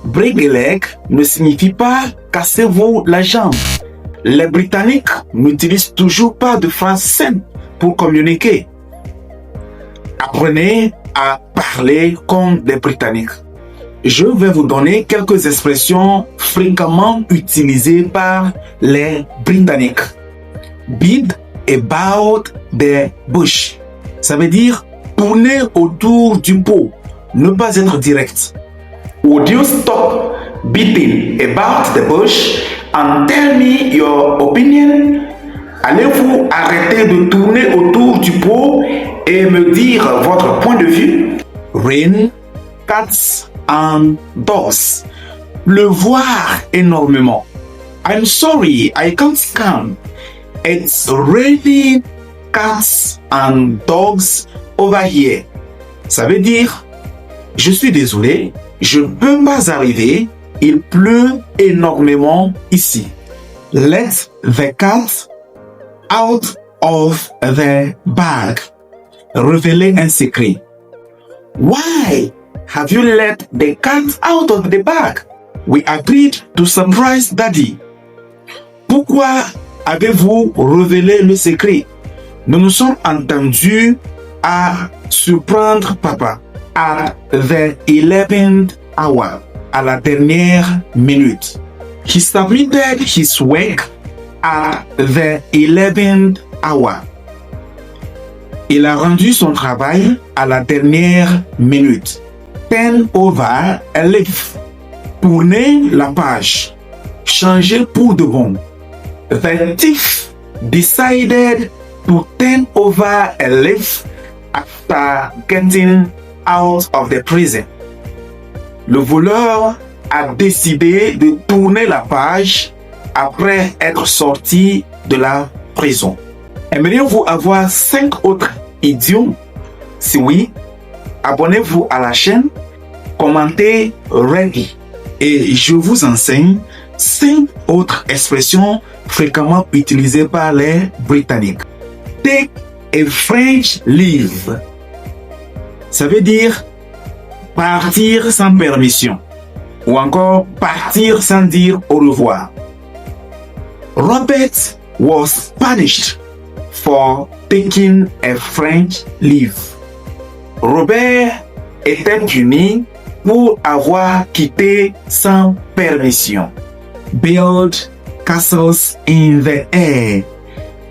Break a leg ne signifie pas cassez-vous la jambe. Les Britanniques n'utilisent toujours pas de phrases simples pour communiquer. Apprenez à parler comme des Britanniques. Je vais vous donner quelques expressions fréquemment utilisées par les Britanniques. Beat about the bush. Ça veut dire tourner autour du pot, ne pas être direct. Would you stop beating about the bush and tell me your opinion? Allez-vous arrêter de tourner autour du pot et me dire votre point de vue? Rain, cats and dogs. Pleuvoir énormément. I'm sorry, I can't come. It's raining cats and dogs over here. Ça veut dire, je suis désolé, je ne peux pas arriver, il pleut énormément ici. Let the cat out of the bag. Révéler un secret. Why have you let the cat out of the bag? We agreed to surprise Daddy. Pourquoi avez-vous révélé le secret? Nous nous sommes entendus à surprendre papa. At the 11th hour, à la dernière minute. He submitted his work at the 11th hour. Il a rendu son travail à la dernière minute. Turn over a leaf. Tourner la page. Changer pour de bon. The thief decided to turn over a leaf after getting out of the prison. Le voleur a décidé de tourner la page après être sorti de la prison. Aimeriez-vous avoir 5 autres idiomes? Si oui, abonnez-vous à la chaîne, commentez ready et je vous enseigne 5 autres expressions fréquemment utilisées par les Britanniques. Take a French leave. Ça veut dire partir sans permission ou encore partir sans dire au revoir. Robert was punished for taking a French leave. Robert était puni pour avoir quitté sans permission. Build castles in the air.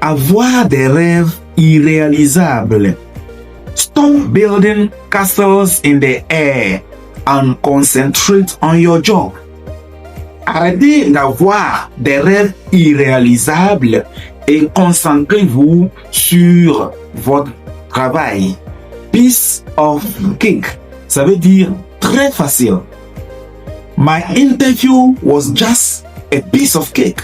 Avoir des rêves irréalisables. Stop building castles in the air and concentrate on your job. Arrêtez d'avoir des rêves irréalisables et concentrez-vous sur votre travail. Piece of cake, ça veut dire très facile. My interview was just a piece of cake.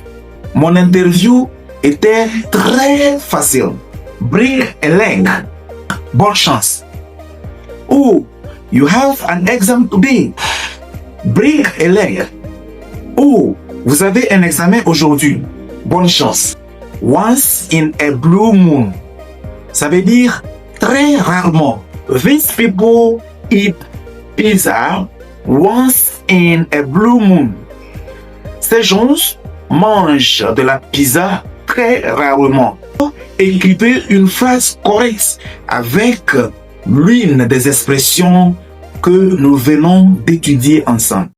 Mon interview était très facile. Bring a leg. Bonne chance. Oh, you have an exam today. Bring a leg. Oh, vous avez un examen aujourd'hui. Bonne chance. Once in a blue moon. Ça veut dire très rarement. These people eat pizza once in a blue moon. Ces gens mangent de la pizza très rarement. Écrivez une phrase correcte avec l'une des expressions que nous venons d'étudier ensemble.